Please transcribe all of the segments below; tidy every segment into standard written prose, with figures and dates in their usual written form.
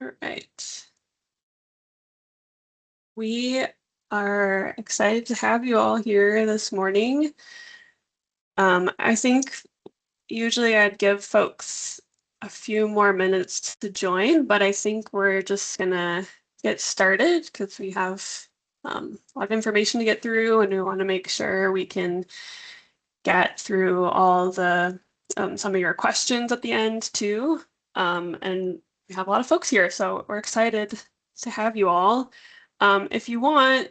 All right. We are excited to have you all here this morning. I think usually I'd give folks a few more minutes to join, but I think we're just gonna get started because we have a lot of information to get through, and we want to make sure we can get through all the some of your questions at the end too. And we have a lot of folks here, so we're excited to have you all. If you want,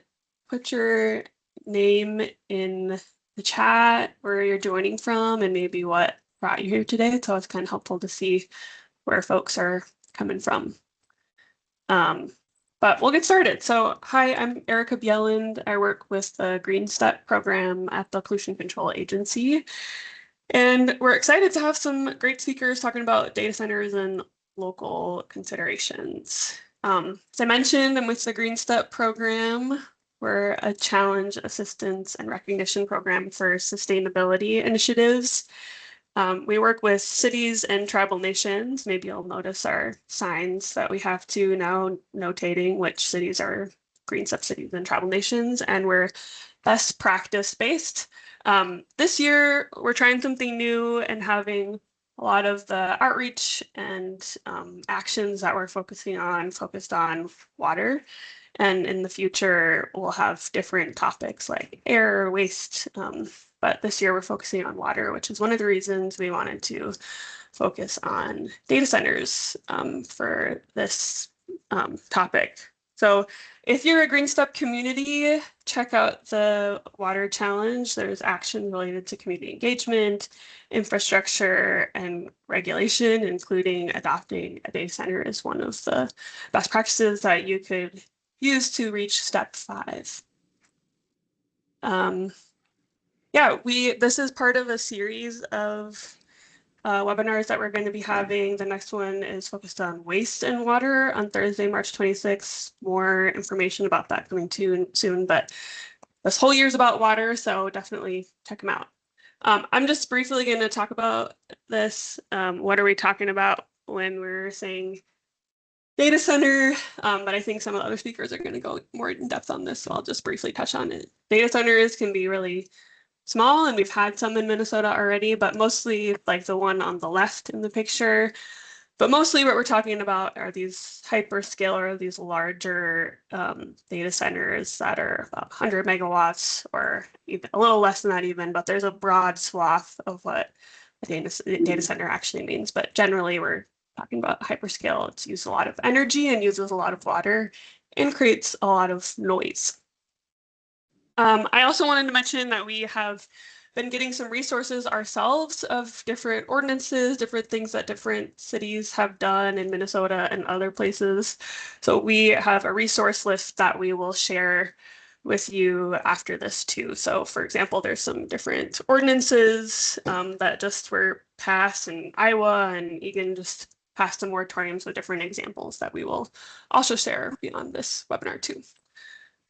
put your name in the chat where you're joining from and maybe what brought you here today. So it's kind of helpful to see where folks are coming from. But we'll get started. So hi, I'm Erica Bjelland. I work with the Green Step program at the Pollution Control Agency. And we're excited to have some great speakers talking about data centers and local considerations. As I mentioned, I'm with the Green Step program. We're a challenge, assistance, and recognition program for sustainability initiatives. We work with cities and tribal nations. Maybe you'll notice our signs that we have to now notating which cities are Green Step cities and tribal nations, and we're best practice based. This year, we're trying something new and having a lot of the outreach and actions that we're focused on water. And in the future, we'll have different topics like air, waste. But this year, we're focusing on water, which is one of the reasons we wanted to focus on data centers for this topic. So if you're a Green Step community, check out the water challenge. There's action related to community engagement, infrastructure, and regulation, including adopting a data center as one of the best practices that you could use to reach step 5. This is part of a series of webinars that we're going to be having. The next one is focused on waste and water on Thursday, March 26th. More information about that coming soon, but this whole year is about water, so definitely check them out. I'm just briefly going to talk about this. What are we talking about when we're saying data center? But I think some of the other speakers are going to go more in depth on this, so I'll just briefly touch on it. Data centers can be really small, and we've had some in Minnesota already, but mostly like the one on the left in the picture. But mostly what we're talking about are these hyperscaler, these larger data centers that are about 100 megawatts or even a little less than that even, but there's a broad swath of what a data center actually means. But generally we're talking about hyperscale. It's used a lot of energy and uses a lot of water and creates a lot of noise. I also wanted to mention that we have been getting some resources ourselves of different ordinances, different things that different cities have done in Minnesota and other places. So we have a resource list that we will share with you after this too. So for example, there's some different ordinances that just were passed in Iowa, and Egan just passed some moratoriums with different examples that we will also share beyond this webinar too.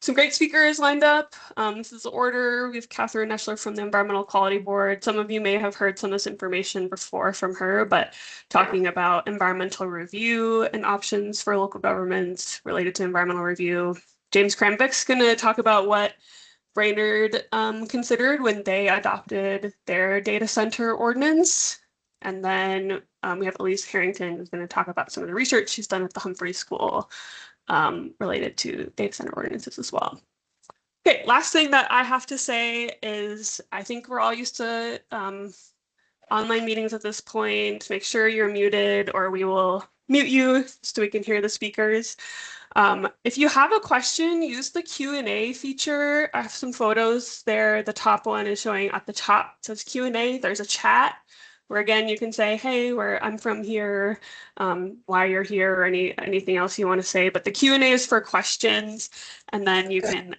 Some great speakers lined up. This is the order. We have Catherine Neschler from the Environmental Quality Board. Some of you may have heard some of this information before from her, but talking about environmental review and options for local governments related to environmental review. James Kramvik's going to talk about what Brainerd considered when they adopted their data center ordinance. And then we have Elise Harrington, who's going to talk about some of the research she's done at the Humphrey School related to data center ordinances as well. Okay, last thing that I have to say is I think we're all used to online meetings at this point. Make sure you're muted or we will mute you so we can hear the speakers. If you have a question, use the Q&A feature. I have some photos there. The top one is showing at the top. It says Q&A. There's a chat where again you can say, hey, I'm from here, why you're here, or anything else you want to say. But the Q&A is for questions, and then you can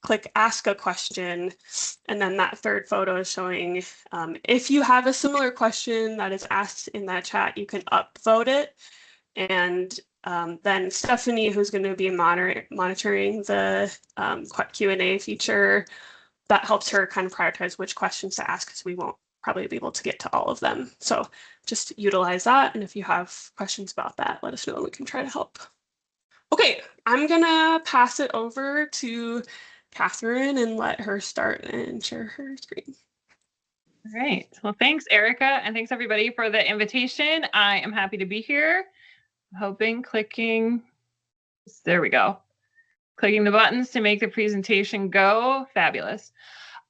click ask a question, and then that third photo is showing if you have a similar question that is asked in that chat, you can upvote it, and then Stephanie, who's going to be monitoring the Q&A feature, that helps her kind of prioritize which questions to ask, because we won't probably be able to get to all of them. So just utilize that. And if you have questions about that, let us know and we can try to help. Okay, I'm gonna pass it over to Catherine and let her start and share her screen. All right. Well, thanks, Erica, and thanks everybody for the invitation. I am happy to be here. There we go. Clicking the buttons to make the presentation go. Fabulous.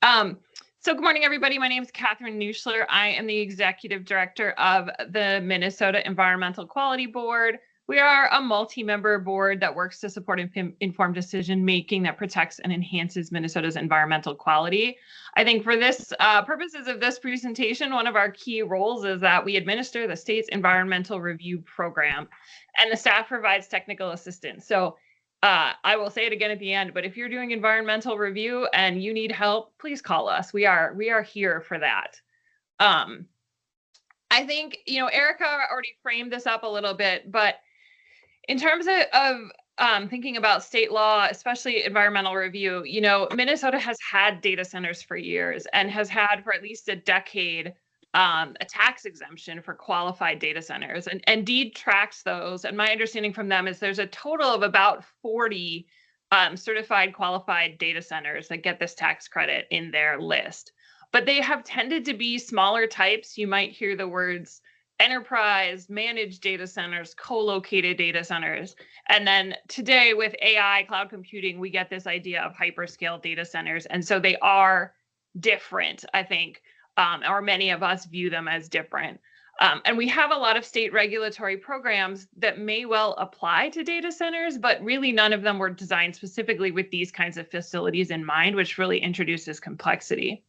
So good morning, everybody. My name is Catherine Neuschler. I am the Executive Director of the Minnesota Environmental Quality Board. We are a multi-member board that works to support informed decision-making that protects and enhances Minnesota's environmental quality. I think for this purposes of this presentation, one of our key roles is that we administer the state's environmental review program, and the staff provides technical assistance. So I will say it again at the end, but if you're doing environmental review and you need help, please call us. We are here for that. I think, Erica already framed this up a little bit, but in terms of thinking about state law, especially environmental review, Minnesota has had data centers for years and has had for at least a decade a tax exemption for qualified data centers, and DEED tracks those. And my understanding from them is there's a total of about 40 certified qualified data centers that get this tax credit in their list. But they have tended to be smaller types. You might hear the words enterprise, managed data centers, co-located data centers. And then today with AI, cloud computing, we get this idea of hyperscale data centers. And so they are different, I think, or many of us view them as different. And we have a lot of state regulatory programs that may well apply to data centers, but really none of them were designed specifically with these kinds of facilities in mind, which really introduces complexity.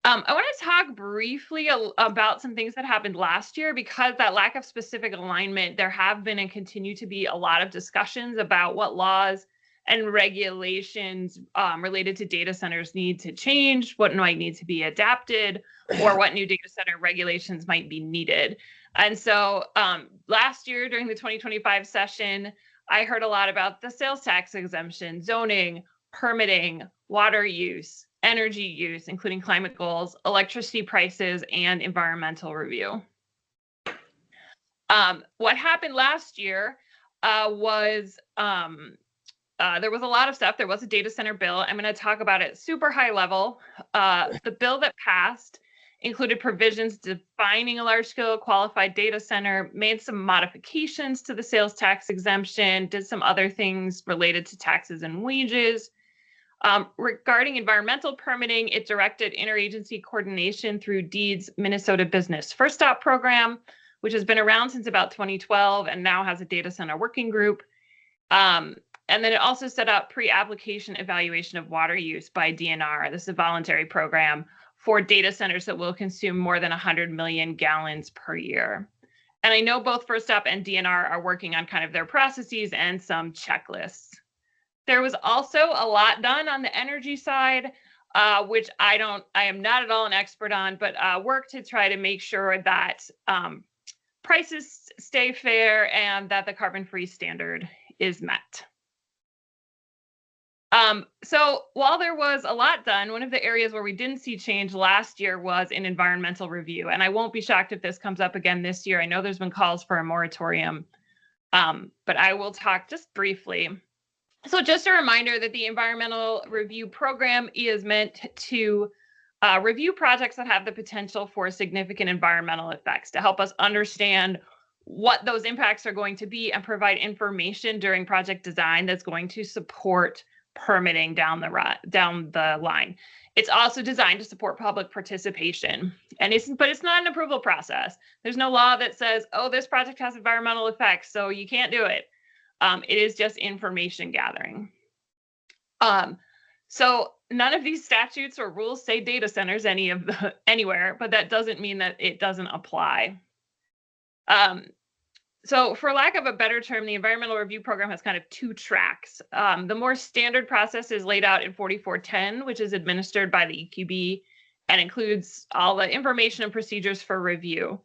I want to talk briefly about some things that happened last year, because that lack of specific alignment, there have been and continue to be a lot of discussions about what laws and regulations related to data centers need to change, what might need to be adapted, or what new data center regulations might be needed. And so last year during the 2025 session, I heard a lot about the sales tax exemption, zoning, permitting, water use, energy use, including climate goals, electricity prices, and environmental review. What happened last year was there was a lot of stuff. There was a data center bill. I'm going to talk about it super high level. The bill that passed included provisions defining a large-scale qualified data center, made some modifications to the sales tax exemption, did some other things related to taxes and wages. Regarding environmental permitting, it directed interagency coordination through DEED's Minnesota Business First Stop program, which has been around since about 2012 and now has a data center working group. And then it also set up pre-application evaluation of water use by DNR. This is a voluntary program for data centers that will consume more than 100 million gallons per year. And I know both First Stop and DNR are working on kind of their processes and some checklists. There was also a lot done on the energy side, which I am not at all an expert on, but work to try to make sure that prices stay fair and that the carbon-free standard is met. So while there was a lot done, one of the areas where we didn't see change last year was in environmental review. And I won't be shocked if this comes up again this year. I know there's been calls for a moratorium, but I will talk just briefly. So just a reminder that the environmental review program is meant to review projects that have the potential for significant environmental effects, to help us understand what those impacts are going to be and provide information during project design that's going to support permitting down the line. It's also designed to support public participation, but it's not an approval process. There's no law that says, oh, this project has environmental effects, so you can't do it. It is just information gathering. So none of these statutes or rules say data centers anywhere, but that doesn't mean that it doesn't apply. So for lack of a better term, the environmental review program has kind of two tracks. The more standard process is laid out in 4410, which is administered by the EQB and includes all the information and procedures for review.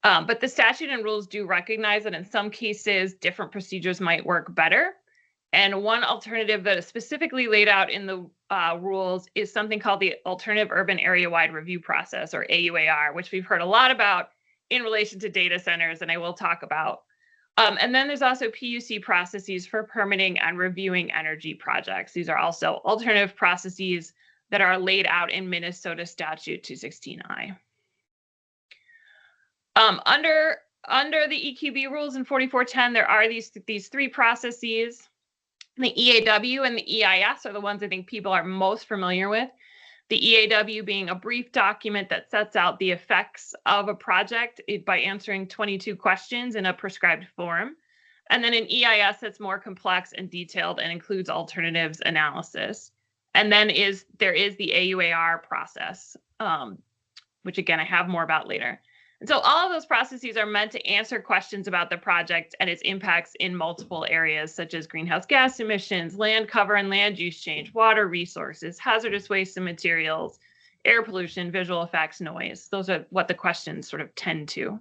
But the statute and rules do recognize that in some cases, different procedures might work better. And one alternative that is specifically laid out in the rules is something called the Alternative Urban Area-Wide Review Process, or AUAR, which we've heard a lot about in relation to data centers, and I will talk about. And then there's also PUC processes for permitting and reviewing energy projects. These are also alternative processes that are laid out in Minnesota Statute 216I. Under the EQB rules in 4410, there are these three processes. The EAW and the EIS are the ones I think people are most familiar with. The EAW being a brief document that sets out the effects of a project by answering 22 questions in a prescribed form. And then an EIS that's more complex and detailed and includes alternatives analysis. And then there is the AUAR process, which again, I have more about later. And so all of those processes are meant to answer questions about the project and its impacts in multiple areas, such as greenhouse gas emissions, land cover and land use change, water resources, hazardous waste and materials, air pollution, visual effects, noise. Those are what the questions sort of tend to.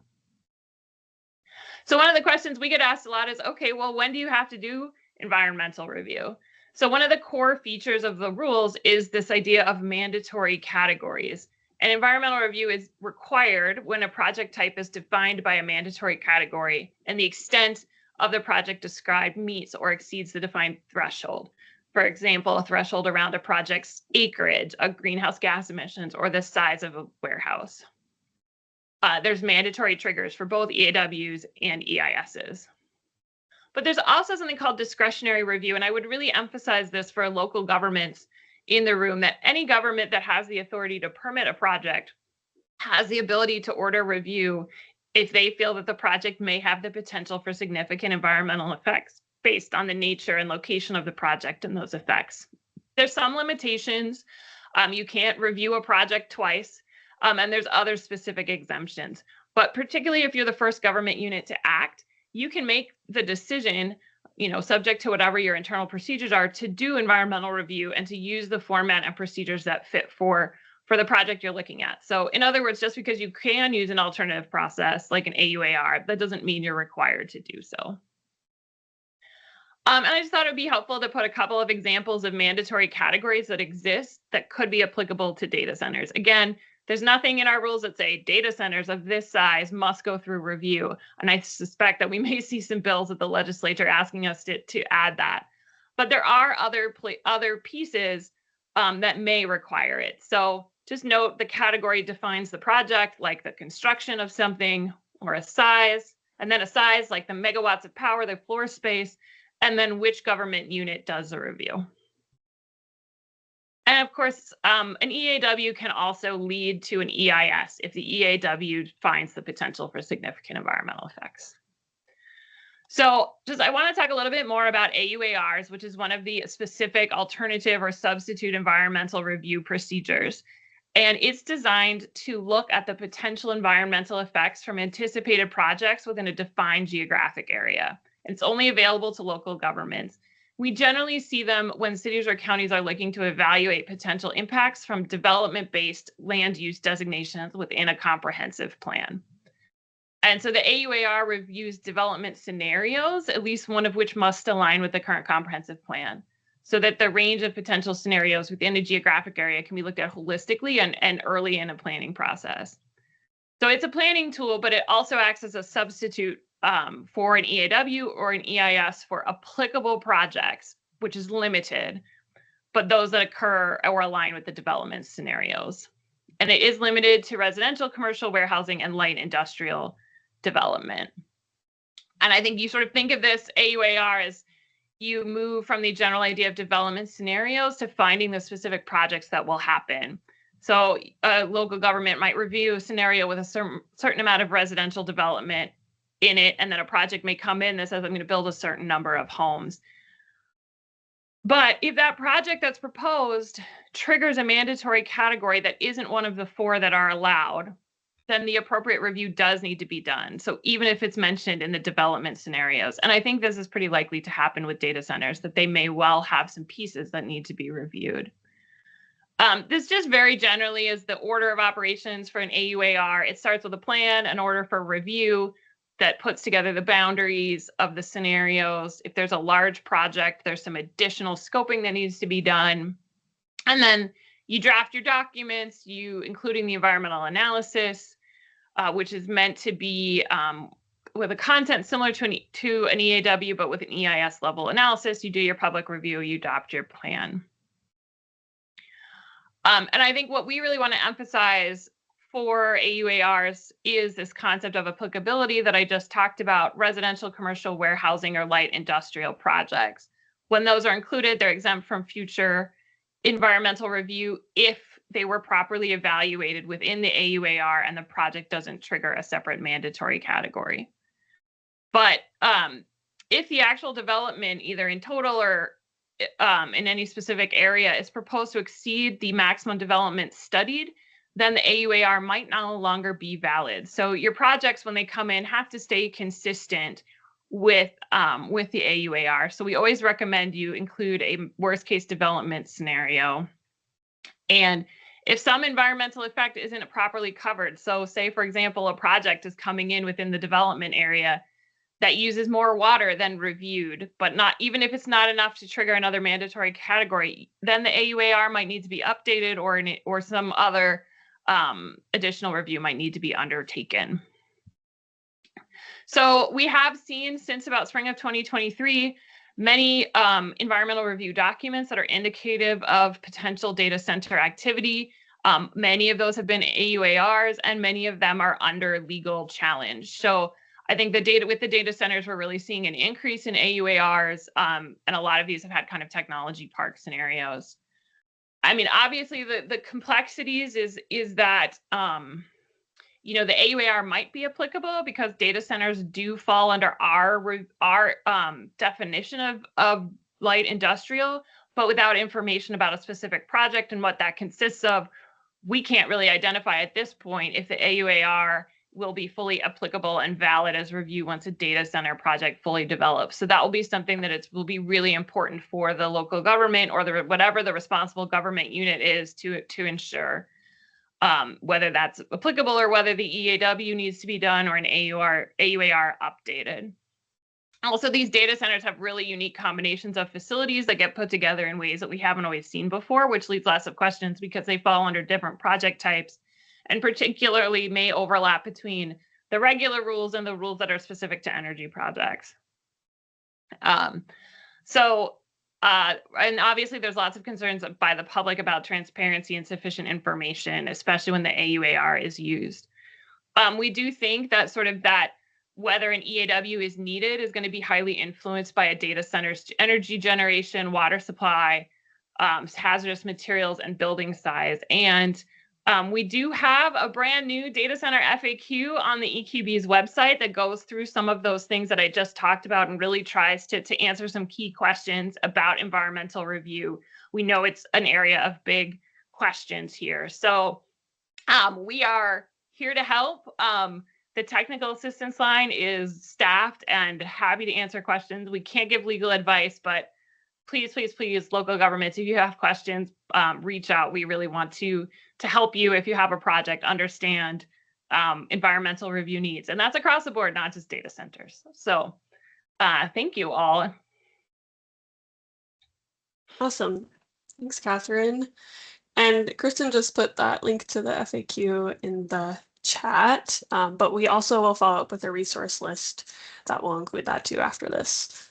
So one of the questions we get asked a lot is, okay, well, when do you have to do environmental review? So one of the core features of the rules is this idea of mandatory categories. An environmental review is required when a project type is defined by a mandatory category and the extent of the project described meets or exceeds the defined threshold. For example, a threshold around a project's acreage, a greenhouse gas emissions, or the size of a warehouse. There's mandatory triggers for both EAWs and EISs. But there's also something called discretionary review, and I would really emphasize this for local governments in the room, that any government that has the authority to permit a project has the ability to order review if they feel that the project may have the potential for significant environmental effects based on the nature and location of the project and those effects. There's some limitations. You can't review a project twice, and there's other specific exemptions. But particularly if you're the first government unit to act, you can make the decision, subject to whatever your internal procedures are, to do environmental review and to use the format and procedures that fit for the project you're looking at. So in other words, just because you can use an alternative process like an AUAR, that doesn't mean you're required to do so. And I just thought it would be helpful to put a couple of examples of mandatory categories that exist that could be applicable to data centers. Again, there's nothing in our rules that say data centers of this size must go through review. And I suspect that we may see some bills at the legislature asking us to add that. But there are other pieces that may require it. So just note the category defines the project, like the construction of something, or a size, and then a size like the megawatts of power, the floor space, and then which government unit does the review. And of course, an EAW can also lead to an EIS if the EAW finds the potential for significant environmental effects. So I want to talk a little bit more about AUARs, which is one of the specific alternative or substitute environmental review procedures. And it's designed to look at the potential environmental effects from anticipated projects within a defined geographic area. It's only available to local governments. We generally see them when cities or counties are looking to evaluate potential impacts from development-based land use designations within a comprehensive plan. And so the AUAR reviews development scenarios, at least one of which must align with the current comprehensive plan, so that the range of potential scenarios within a geographic area can be looked at holistically and early in a planning process. So it's a planning tool, but it also acts as a substitute for an EAW or an EIS for applicable projects, which is limited, but those that occur or align with the development scenarios. And it is limited to residential, commercial, warehousing, and light industrial development. And I think you sort of think of this AUAR as you move from the general idea of development scenarios to finding the specific projects that will happen. So a local government might review a scenario with a certain amount of residential development in it, and then a project may come in that says, I'm going to build a certain number of homes. But if that project that's proposed triggers a mandatory category that isn't one of the four that are allowed, then the appropriate review does need to be done. So even if it's mentioned in the development scenarios, and I think this is pretty likely to happen with data centers, that they may well have some pieces that need to be reviewed. This just very generally is the order of operations for an AUAR. It starts with a plan, an order for review, that puts together the boundaries of the scenarios. If there's a large project, there's some additional scoping that needs to be done. And then you draft your documents, including the environmental analysis, which is meant to be with a content similar to an EAW, but with an EIS level analysis. You do your public review, you adopt your plan. And I think what we really want to emphasize for AUARs is this concept of applicability that I just talked about: residential, commercial, warehousing, or light industrial projects. When those are included, they're exempt from future environmental review if they were properly evaluated within the AUAR and the project doesn't trigger a separate mandatory category. But if the actual development, either in total or in any specific area, is proposed to exceed the maximum development studied, then the AUAR might no longer be valid. So your projects, when they come in, have to stay consistent with the AUAR. So we always recommend you include a worst case development scenario. And if some environmental effect isn't properly covered, so say, for example, a project is coming in within the development area that uses more water than reviewed, but not, even if it's not enough to trigger another mandatory category, then the AUAR might need to be updated, or some other additional review might need to be undertaken. So we have seen since about spring of 2023, many environmental review documents that are indicative of potential data center activity. Many of those have been AUARs, and many of them are under legal challenge. So I think with the data centers, we're really seeing an increase in AUARs, and a lot of these have had kind of technology park scenarios. I mean, obviously, the complexities is that the AUAR might be applicable because data centers do fall under our definition of light industrial, but without information about a specific project and what that consists of, we can't really identify at this point if the AUAR will be fully applicable and valid as review once a data center project fully develops. So that will be something that will be really important for the local government, or whatever the responsible government unit is, to ensure whether that's applicable, or whether the EAW needs to be done, or an AUAR updated. Also, these data centers have really unique combinations of facilities that get put together in ways that we haven't always seen before, which leads lots of questions because they fall under different project types, and particularly may overlap between the regular rules and the rules that are specific to energy projects. And obviously there's lots of concerns by the public about transparency and sufficient information, especially when the AUAR is used. We do think that that whether an EAW is needed is going to be highly influenced by a data center's energy generation, water supply, hazardous materials, and building size. And we do have a brand new data center FAQ on the EQB's website that goes through some of those things that I just talked about and really tries to answer some key questions about environmental review. We know it's an area of big questions here. So we are here to help. The technical assistance line is staffed and happy to answer questions. We can't give legal advice, but please, please, please, local governments, if you have questions, reach out. We really want to help you if you have a project understand environmental review needs. And that's across the board, not just data centers. So thank you all. Awesome. Thanks, Catherine. And Kristen just put that link to the FAQ in the chat, but we also will follow up with a resource list that will include that too after this.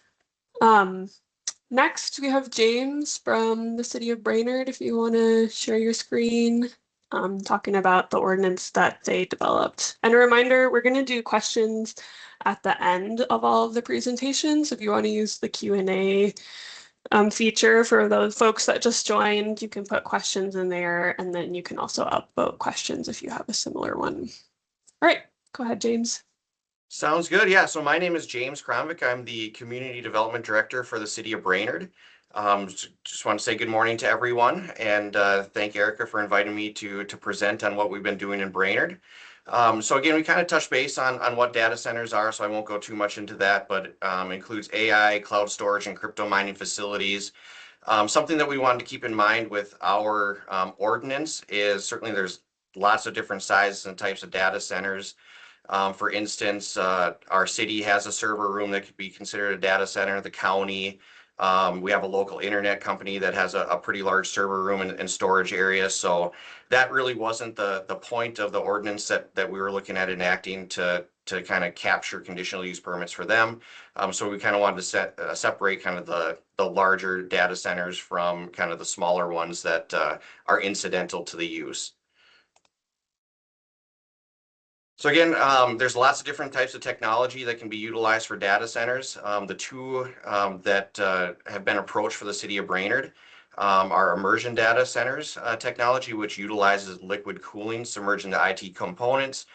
Next, we have James from the city of Brainerd, if you want to share your screen, talking about the ordinance that they developed. And a reminder, we're going to do questions at the end of all of the presentations. If you want to use the Q&A feature for those folks that just joined, you can put questions in there, and then you can also upvote questions if you have a similar one. All right, go ahead, James. Sounds good. Yeah, so my name is James Kronvik. I'm the Community Development Director for the City of Brainerd. Just want to say good morning to everyone, and thank Erica for inviting me to present on what we've been doing in Brainerd. So again, we kind of touched base on what data centers are, so I won't go too much into that, but includes AI, cloud storage, and crypto mining facilities. Something that we wanted to keep in mind with our ordinance is certainly there's lots of different sizes and types of data centers. For instance, our city has a server room that could be considered a data center. The county, we have a local internet company that has a pretty large server room and storage area. So that really wasn't the point of the ordinance that we were looking at enacting to kind of capture conditional use permits for them. So we kind of wanted to separate kind of the larger data centers from kind of the smaller ones that are incidental to the use. So again, there's lots of different types of technology that can be utilized for data centers. The two that have been approached for the city of Brainerd are immersion data centers technology, which utilizes liquid cooling submerged into IT components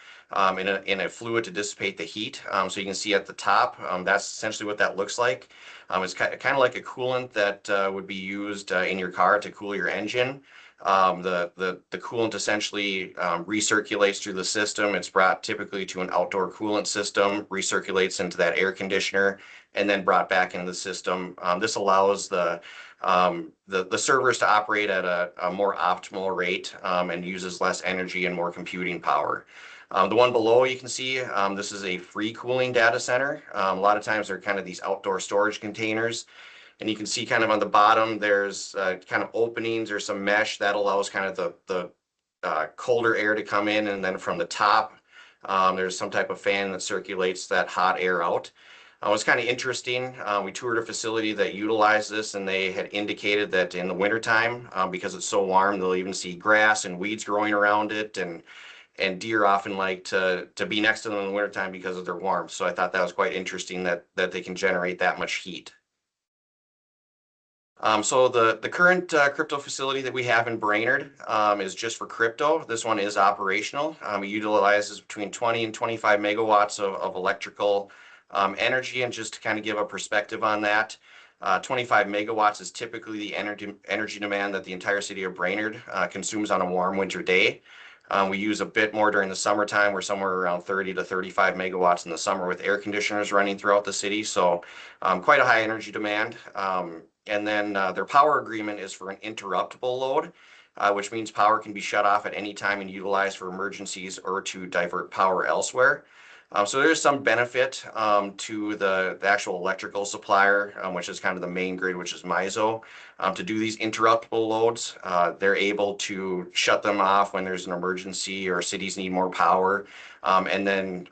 in a fluid to dissipate the heat. So you can see at the top, that's essentially what that looks like. It's kind of like a coolant that would be used in your car to cool your engine. The coolant essentially recirculates through the system. It's brought typically to an outdoor coolant system, recirculates into that air conditioner, and then brought back into the system. This allows the servers to operate at a more optimal rate and uses less energy and more computing power. The one below you can see, this is a free cooling data center. A lot of times they're kind of these outdoor storage containers. And you can see kind of on the bottom, there's kind of openings or some mesh that allows kind of the colder air to come in. And then from the top, there's some type of fan that circulates that hot air out. It's kind of interesting. We toured a facility that utilized this, and they had indicated that in the wintertime, because it's so warm, they'll even see grass and weeds growing around it. And deer often like to be next to them in the wintertime because of their warmth. So I thought that was quite interesting that they can generate that much heat. So the current crypto facility that we have in Brainerd is just for crypto. This one is operational. It utilizes between 20 and 25 megawatts of electrical energy. And just to kind of give a perspective on that, 25 megawatts is typically the energy demand that the entire city of Brainerd consumes on a warm winter day. We use a bit more during the summertime. We're somewhere around 30 to 35 megawatts in the summer with air conditioners running throughout the city. So quite a high energy demand. And then their power agreement is for an interruptible load, which means power can be shut off at any time and utilized for emergencies or to divert power elsewhere. So there's some benefit to the actual electrical supplier, which is kind of the main grid, which is MISO. To do these interruptible loads, they're able to shut them off when there's an emergency or cities need more power. And then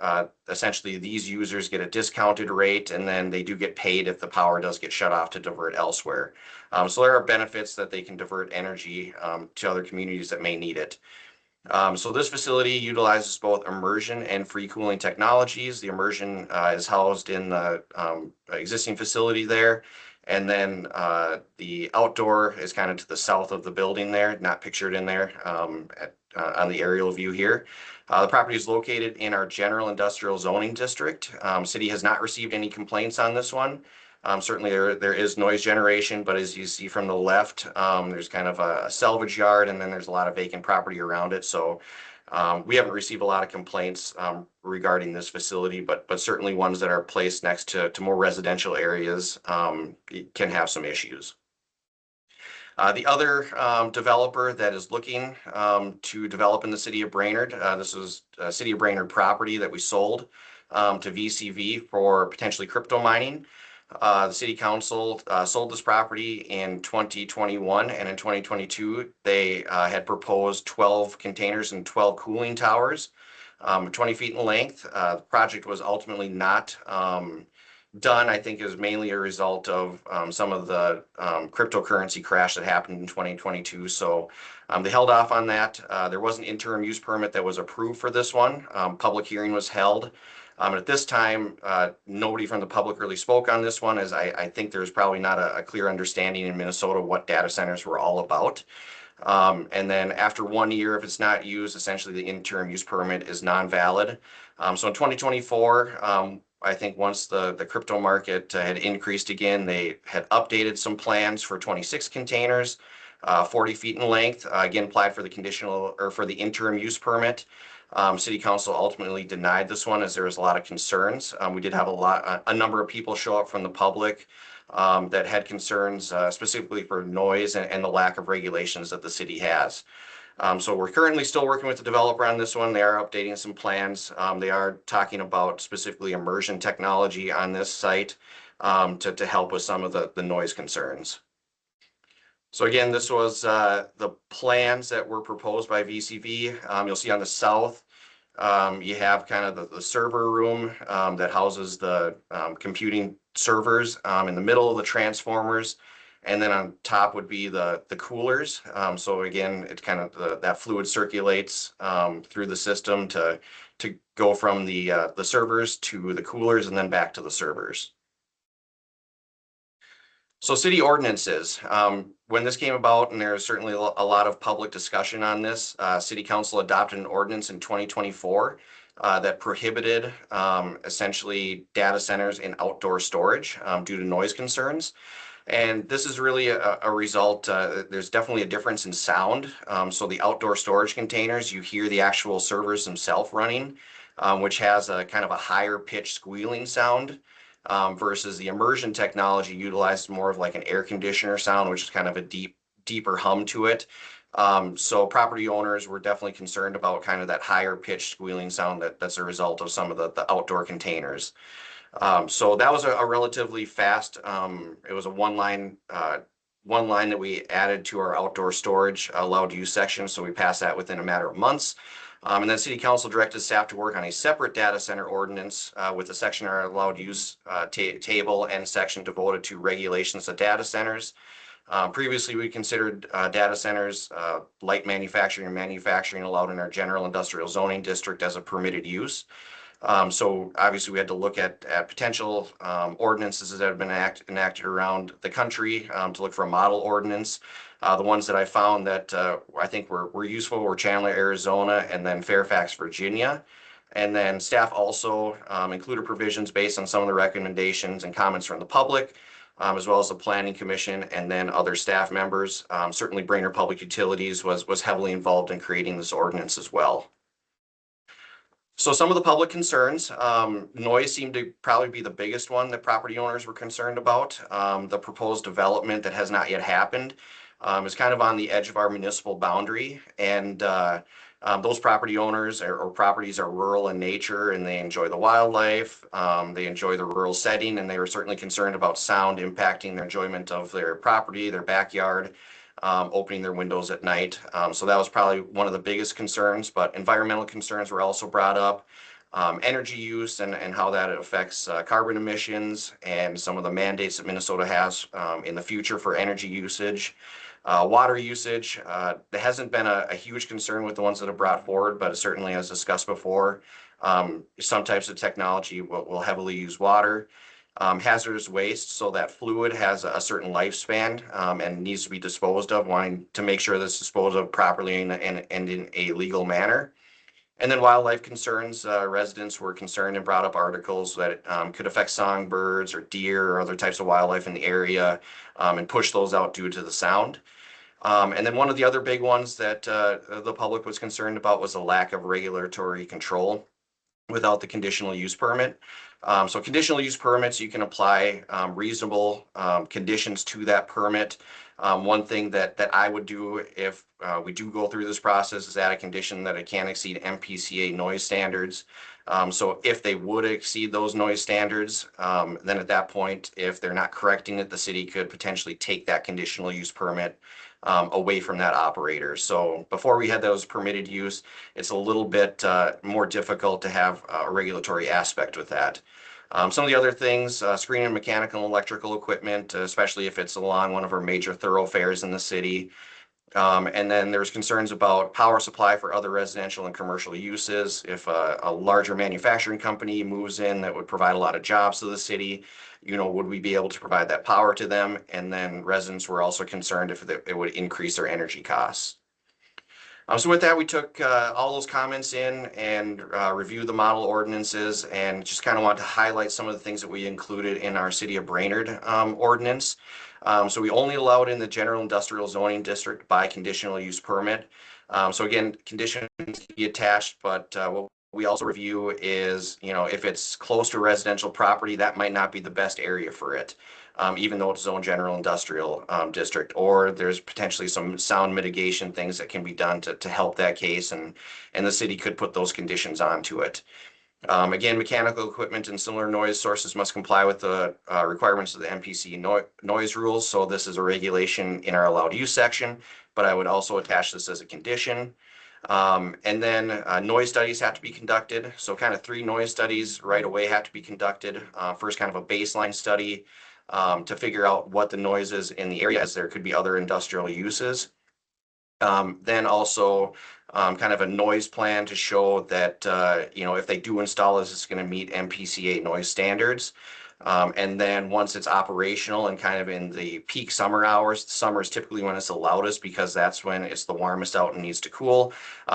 essentially these users get a discounted rate, and then they do get paid if the power does get shut off to divert elsewhere. So there are benefits that they can divert energy to other communities that may need it. So this facility utilizes both immersion and free cooling technologies. The immersion is housed in the existing facility there. And then the outdoor is kind of to the south of the building there, not pictured in there on the aerial view here. The property is located in our general industrial zoning district. City has not received any complaints on this one. Certainly there is noise generation, but as you see from the left, there's kind of a salvage yard, and then there's a lot of vacant property around it. So we haven't received a lot of complaints regarding this facility, but certainly ones that are placed next to more residential areas can have some issues. The other developer that is looking to develop in the city of Brainerd, this is a city of Brainerd property that we sold to VCV for potentially crypto mining. The city council sold this property in 2021, and in 2022 they had proposed 12 containers and 12 cooling towers, 20 feet in length. The project was ultimately not done. I think it was mainly a result of some of the cryptocurrency crash that happened in 2022. So they held off on that. There was an interim use permit that was approved for this one. Public hearing was held. At this time, nobody from the public really spoke on this one, as I think there's probably not a clear understanding in Minnesota what data centers were all about. And then after 1 year, if it's not used, essentially the interim use permit is non-valid. So in 2024, I think once the crypto market had increased again, they had updated some plans for 26 containers, 40 feet in length, again applied for the conditional or for the interim use permit. City council ultimately denied this one as there was a lot of concerns. We did have a number of people show up from the public that had concerns specifically for noise and the lack of regulations that the city has. So we're currently still working with the developer on this one. They are updating some plans. They are talking about specifically immersion technology on this site to help with some of the noise concerns. So again, this was the plans that were proposed by VCV. You'll see on the south, you have kind of the server room that houses the computing servers in the middle of the transformers. And then on top would be the coolers. So again, it's kind of that fluid circulates through the system to go from the servers to the coolers and then back to the servers. So city ordinances, when this came about, and there's certainly a lot of public discussion on this, City Council adopted an ordinance in 2024 that prohibited essentially data centers in outdoor storage due to noise concerns. And this is really a result, there's definitely a difference in sound. So the outdoor storage containers, you hear the actual servers themselves running, which has a kind of a higher pitch squealing sound. Versus the immersion technology utilized more of like an air conditioner sound, which is kind of a deeper hum to it. So property owners were definitely concerned about kind of that higher pitched squealing sound that's a result of some of the outdoor containers. So that was a relatively fast, it was a one line that we added to our outdoor storage allowed use section. So we passed that within a matter of months. And then City Council directed staff to work on a separate data center ordinance with a section on our allowed use table and section devoted to regulations of data centers. Previously, we considered data centers, light manufacturing and manufacturing allowed in our general industrial zoning district as a permitted use. So obviously we had to look at potential ordinances that have been enacted around the country to look for a model ordinance. The ones that I found that I think were useful were Chandler, Arizona, and then Fairfax, Virginia. And then staff also included provisions based on some of the recommendations and comments from the public, as well as the Planning Commission and then other staff members. Certainly Brainerd Public Utilities was heavily involved in creating this ordinance as well. So some of the public concerns, noise seemed to probably be the biggest one that property owners were concerned about. The proposed development that has not yet happened is kind of on the edge of our municipal boundary. And those property owners or properties are rural in nature and they enjoy the wildlife, they enjoy the rural setting, and they were certainly concerned about sound impacting their enjoyment of their property, their backyard. Opening their windows at night. So that was probably one of the biggest concerns, but environmental concerns were also brought up. Energy use and how that affects carbon emissions and some of the mandates that Minnesota has in the future for energy usage. Water usage, there hasn't been a huge concern with the ones that have brought forward, but certainly as discussed before, some types of technology will heavily use water. Hazardous waste, so that fluid has a certain lifespan and needs to be disposed of, wanting to make sure that it's disposed of properly and in a legal manner. And then wildlife concerns, residents were concerned and brought up articles that could affect songbirds or deer or other types of wildlife in the area and push those out due to the sound. And then one of the other big ones that the public was concerned about was the lack of regulatory control without the conditional use permit. So conditional use permits, you can apply reasonable conditions to that permit. One thing that I would do if we do go through this process is add a condition that it can't exceed MPCA noise standards. So if they would exceed those noise standards, then at that point, if they're not correcting it, the city could potentially take that conditional use permit away from that operator. So before we had those permitted use, it's a little bit more difficult to have a regulatory aspect with that. Some of the other things, screening mechanical and electrical equipment, especially if it's along one of our major thoroughfares in the city. And then there's concerns about power supply for other residential and commercial uses. If a larger manufacturing company moves in that would provide a lot of jobs to the city, would we be able to provide that power to them? And then residents were also concerned if it would increase their energy costs. So with that, we took all those comments in and reviewed the model ordinances and just kind of wanted to highlight some of the things that we included in our City of Brainerd ordinance. So we only allow it in the general industrial zoning district by conditional use permit. So again, conditions can be attached, but what we also review is, if it's close to residential property, that might not be the best area for it. even though it's zone general industrial district, or there's potentially some sound mitigation things that can be done to help that case, and the city could put those conditions onto it. Again, mechanical equipment and similar noise sources must comply with the requirements of the MPC noise rules. So this is a regulation in our allowed use section, but I would also attach this as a condition. And then noise studies have to be conducted. So kind of 3 noise studies right away have to be conducted. First, kind of a baseline study to figure out what the noise is in the area, as there could be other industrial uses. Then also kind of a noise plan to show that, if they do install this, it's going to meet MPCA noise standards. And then once it's operational and kind of in the peak summer hours, summer is typically when it's the loudest because that's when it's the warmest out and needs to cool.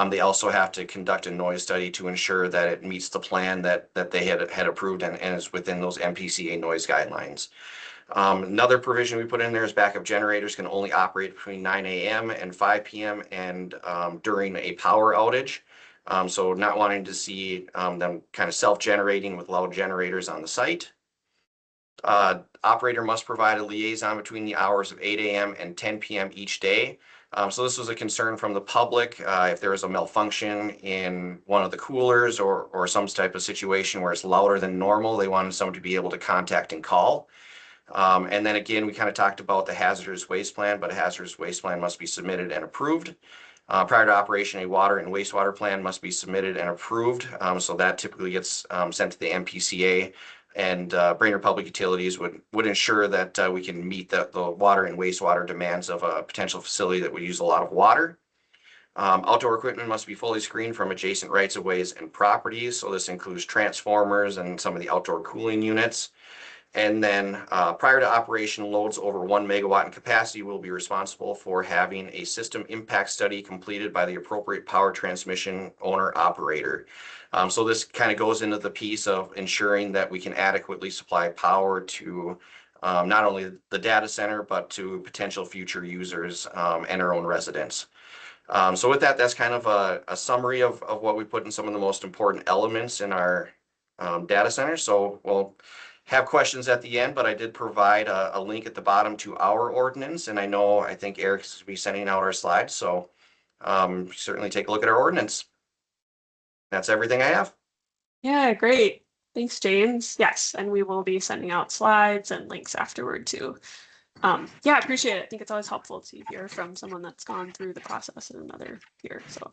They also have to conduct a noise study to ensure that it meets the plan that they had approved and is within those MPCA noise guidelines. Another provision we put in there is backup generators can only operate between 9 a.m. and 5 p.m. and during a power outage. So not wanting to see them kind of self-generating with loud generators on the site. Operator must provide a liaison between the hours of 8 a.m. and 10 p.m. each day. So this was a concern from the public. If there was a malfunction in one of the coolers or some type of situation where it's louder than normal, they wanted someone to be able to contact and call. And then again, we kind of talked about the hazardous waste plan, but a hazardous waste plan must be submitted and approved. Prior to operation, a water and wastewater plan must be submitted and approved. So that typically gets sent to the MPCA, and Brainerd Public Utilities would ensure that we can meet the water and wastewater demands of a potential facility that would use a lot of water. Outdoor equipment must be fully screened from adjacent rights of ways and properties. So this includes transformers and some of the outdoor cooling units. And then prior to operation, loads over 1 megawatt in capacity will be responsible for having a system impact study completed by the appropriate power transmission owner operator. So this kind of goes into the piece of ensuring that we can adequately supply power to not only the data center, but to potential future users and our own residents. So with that, that's kind of a summary of what we put in some of the most important elements in our data center. So we'll have questions at the end, but I did provide a link at the bottom to our ordinance, and I think Eric's will be sending out our slides, so certainly take a look at our ordinance. That's everything I have. Yeah, great. Thanks, James. Yes, and we will be sending out slides and links afterward too. Yeah, I appreciate it. I think it's always helpful to hear from someone that's gone through the process in another peer. So,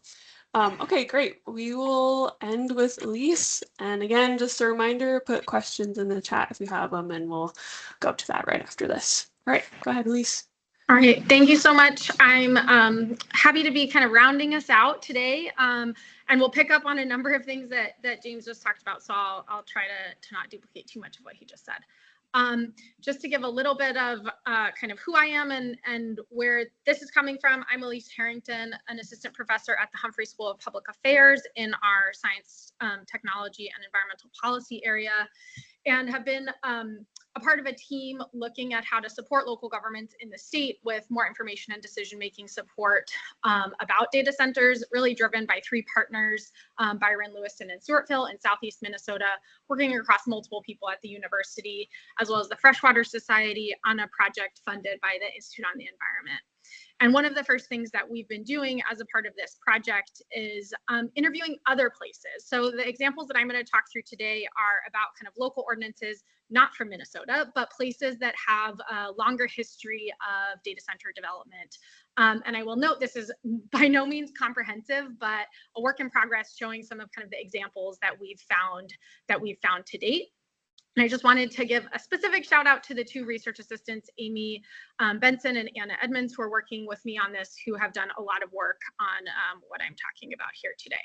okay, great. We will end with Elise. And again, just a reminder, put questions in the chat if you have them, and we'll go to that right after this. All right, go ahead, Elise. All right, thank you so much. I'm happy to be kind of rounding us out today, and we'll pick up on a number of things that James just talked about. So I'll try to not duplicate too much of what he just said. Just to give a little bit of kind of who I am and where this is coming from, I'm Elise Harrington, an assistant professor at the Humphrey School of Public Affairs in our science, technology, and environmental policy area, and have been a part of a team looking at how to support local governments in the state with more information and decision-making support about data centers, really driven by 3 partners, Byron, Lewiston, and Stewartville in Southeast Minnesota, working across multiple people at the university, as well as the Freshwater Society on a project funded by the Institute on the Environment. And one of the first things that we've been doing as a part of this project is interviewing other places. So the examples that I'm going to talk through today are about kind of local ordinances, not from Minnesota, but places that have a longer history of data center development. And I will note this is by no means comprehensive, but a work in progress showing some of kind of the examples that we've found to date. And I just wanted to give a specific shout out to the 2 research assistants, Amy Benson and Anna Edmonds, who are working with me on this, who have done a lot of work on what I'm talking about here today.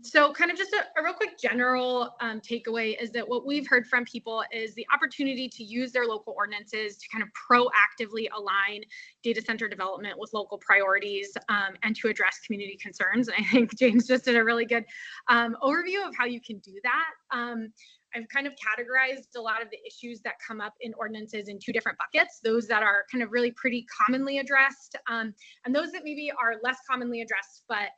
So kind of just a real quick general takeaway is that what we've heard from people is the opportunity to use their local ordinances to kind of proactively align data center development with local priorities and to address community concerns. And I think James just did a really good overview of how you can do that. I've kind of categorized a lot of the issues that come up in ordinances in 2 different buckets, those that are kind of really pretty commonly addressed, and those that maybe are less commonly addressed, but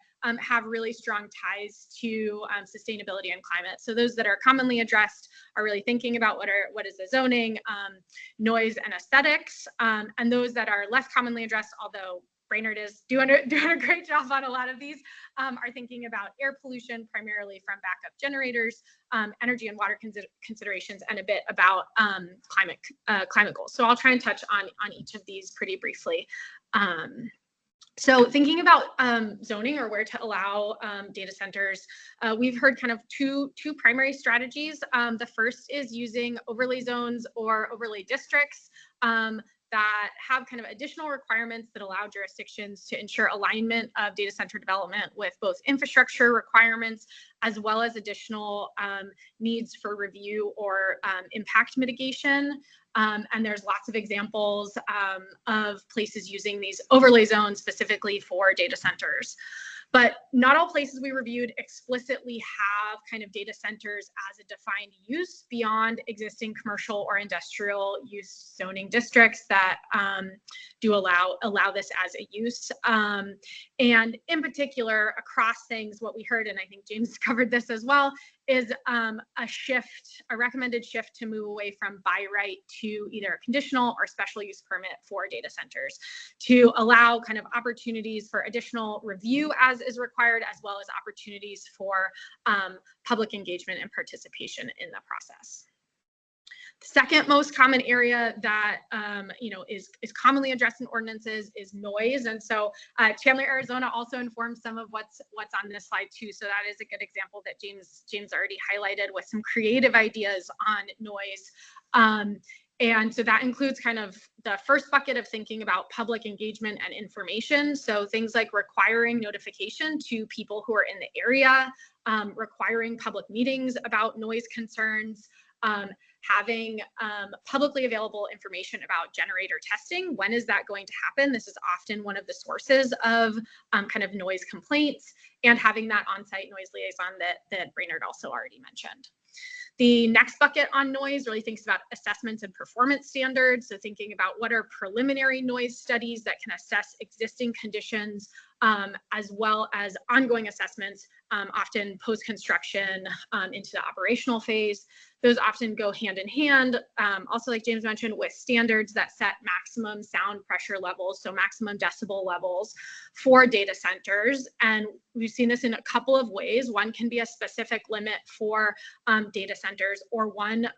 have really strong ties to sustainability and climate. So those that are commonly addressed are really thinking about what is the zoning, noise and aesthetics, and those that are less commonly addressed, although Brainerd is doing a great job on a lot of these, are thinking about air pollution, primarily from backup generators, energy and water considerations, and a bit about climate goals. So I'll try and touch on each of these pretty briefly. So thinking about zoning or where to allow data centers, we've heard kind of two primary strategies. The first is using overlay zones or overlay districts that have kind of additional requirements that allow jurisdictions to ensure alignment of data center development with both infrastructure requirements as well as additional needs for review or impact mitigation. And there's lots of examples of places using these overlay zones specifically for data centers. But not all places we reviewed explicitly have kind of data centers as a defined use beyond existing commercial or industrial use zoning districts that do allow this as a use. And in particular, across things, what we heard, and I think James covered this as well, is a recommended shift to move away from by right to either a conditional or special use permit for data centers to allow kind of opportunities for additional review as is required, as well as opportunities for public engagement and participation in the process. The second most common area that is commonly addressed in ordinances is noise, and so Chandler, Arizona also informs some of what's on this slide too. So that is a good example that James already highlighted with some creative ideas on noise. And so that includes kind of the first bucket of thinking about public engagement and information. So things like requiring notification to people who are in the area, requiring public meetings about noise concerns, having publicly available information about generator testing. When is that going to happen? This is often one of the sources of kind of noise complaints, and having that on-site noise liaison that Brainerd also already mentioned. The next bucket on noise really thinks about assessments and performance standards. So thinking about what are preliminary noise studies that can assess existing conditions, as well as ongoing assessments, often post-construction into the operational phase. Those often go hand in hand, also like James mentioned, with standards that set maximum sound pressure levels, so maximum decibel levels for data centers. And we've seen this in a couple of ways. One can be a specific limit for data centers, or one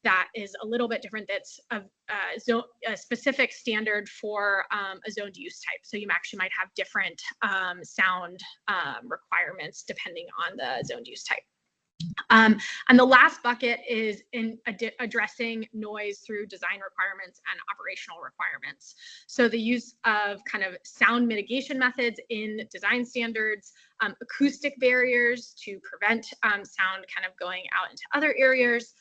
that is a little bit different, that's a specific standard for a zoned use type. So you actually might have different sound requirements depending on the zoned use type. And the last bucket is in addressing noise through design requirements and operational requirements. So the use of kind of sound mitigation methods in design standards, acoustic barriers to prevent sound kind of going out into other areas,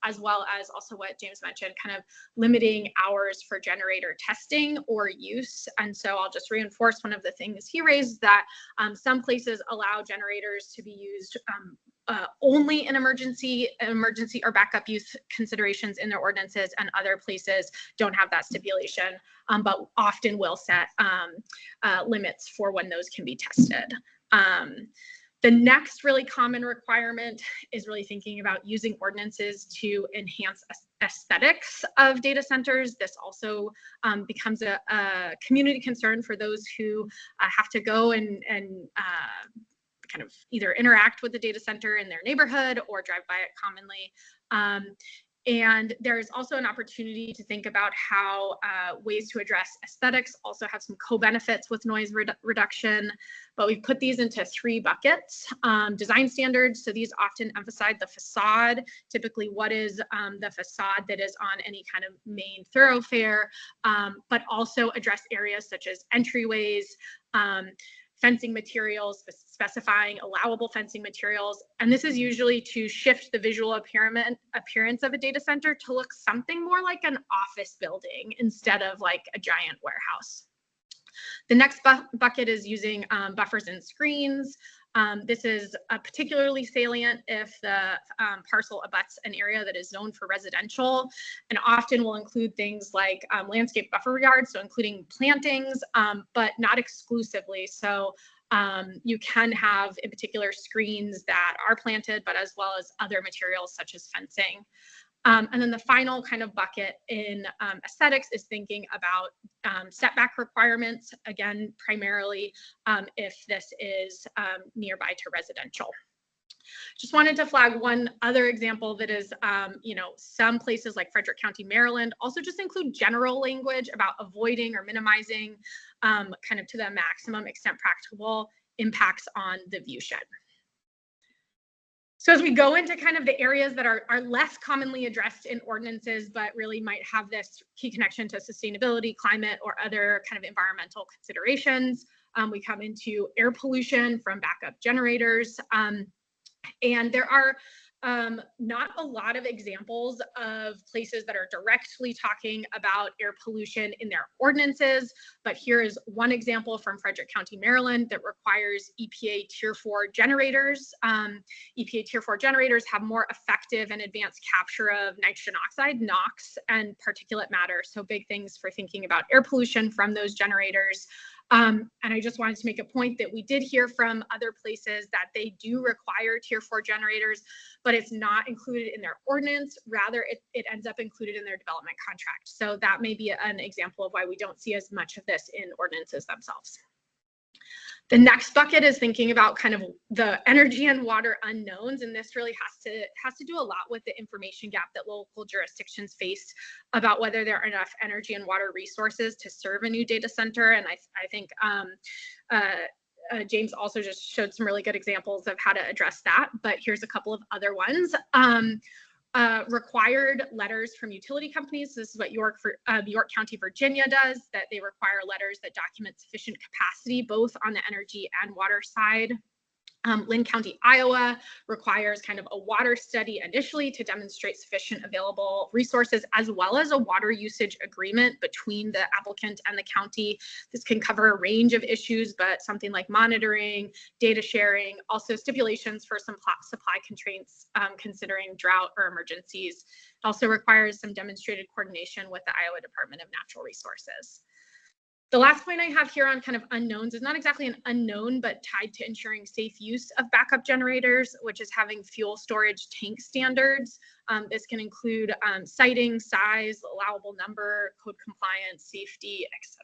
as well as also what James mentioned, kind of limiting hours for generator testing or use. And so I'll just reinforce one of the things he raised, that some places allow generators to be used only in emergency or backup use considerations in their ordinances, and other places don't have that stipulation, but often will set limits for when those can be tested. The next really common requirement is really thinking about using ordinances to enhance aesthetics of data centers. This also becomes a community concern for those who have to go and kind of either interact with the data center in their neighborhood or drive by it commonly. And there's also an opportunity to think about how ways to address aesthetics also have some co-benefits with noise reduction, but we've put these into three buckets. Design standards, so these often emphasize the facade, typically what is the facade that is on any kind of main thoroughfare, but also address areas such as entryways, fencing materials, specifying allowable fencing materials. And this is usually to shift the visual appearance of a data center to look something more like an office building instead of like a giant warehouse. The next bucket is using buffers and screens. This is particularly salient if the parcel abuts an area that is zoned for residential, and often will include things like landscape buffer yards, so including plantings, but not exclusively. So You can have, in particular, screens that are planted, but as well as other materials such as fencing. And then the final kind of bucket in aesthetics is thinking about setback requirements, again, primarily if this is nearby to residential. Just wanted to flag one other example that is, some places like Frederick County, Maryland, also just include general language about avoiding or minimizing kind of to the maximum extent practicable impacts on the view shed. So as we go into kind of the areas that are less commonly addressed in ordinances, but really might have this key connection to sustainability, climate, or other kind of environmental considerations, we come into air pollution from backup generators. And there are not a lot of examples of places that are directly talking about air pollution in their ordinances, but here is one example from Frederick County, Maryland that requires EPA Tier 4 generators. EPA Tier 4 generators have more effective and advanced capture of nitrogen oxide, NOx, and particulate matter. So big things for thinking about air pollution from those generators. And I just wanted to make a point that we did hear from other places that they do require Tier 4 generators, but it's not included in their ordinance. Rather, it ends up included in their development contract. So that may be an example of why we don't see as much of this in ordinances themselves. The next bucket is thinking about kind of the energy and water unknowns, and this really has to do a lot with the information gap that local jurisdictions face about whether there are enough energy and water resources to serve a new data center. And I think James also just showed some really good examples of how to address that, but here's a couple of other ones. Required letters from utility companies. This is what York County, Virginia does, that they require letters that document sufficient capacity, both on the energy and water side. Lynn County, Iowa requires kind of a water study initially to demonstrate sufficient available resources, as well as a water usage agreement between the applicant and the county. This can cover a range of issues, but something like monitoring, data sharing, also stipulations for some supply constraints considering drought or emergencies. It also requires some demonstrated coordination with the Iowa Department of Natural Resources. The last point I have here on kind of unknowns is not exactly an unknown, but tied to ensuring safe use of backup generators, which is having fuel storage tank standards. This can include siting, size, allowable number, code compliance, safety, etc.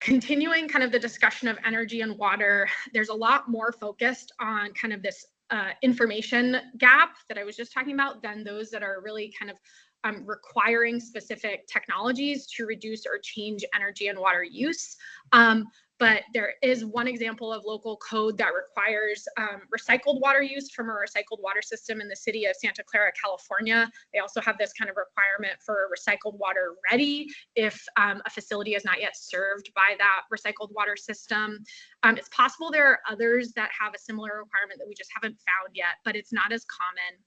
Continuing kind of the discussion of energy and water, there's a lot more focused on kind of this information gap that I was just talking about than those that are really kind of requiring specific technologies to reduce or change energy and water use. But there is one example of local code that requires recycled water use from a recycled water system in the city of Santa Clara, California. They also have this kind of requirement for recycled water ready if a facility is not yet served by that recycled water system. It's possible there are others that have a similar requirement that we just haven't found yet, but it's not as common.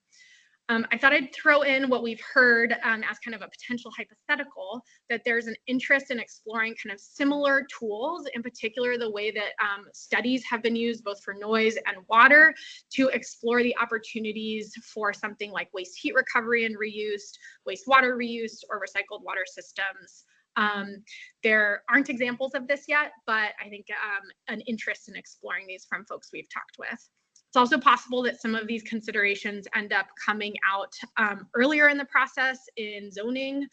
I thought I'd throw in what we've heard as kind of a potential hypothetical, that there's an interest in exploring kind of similar tools, in particular the way that studies have been used both for noise and water to explore the opportunities for something like waste heat recovery and reuse, wastewater reuse, or recycled water systems. There aren't examples of this yet, but I think an interest in exploring these from folks we've talked with. It's also possible that some of these considerations end up coming out earlier in the process in zoning.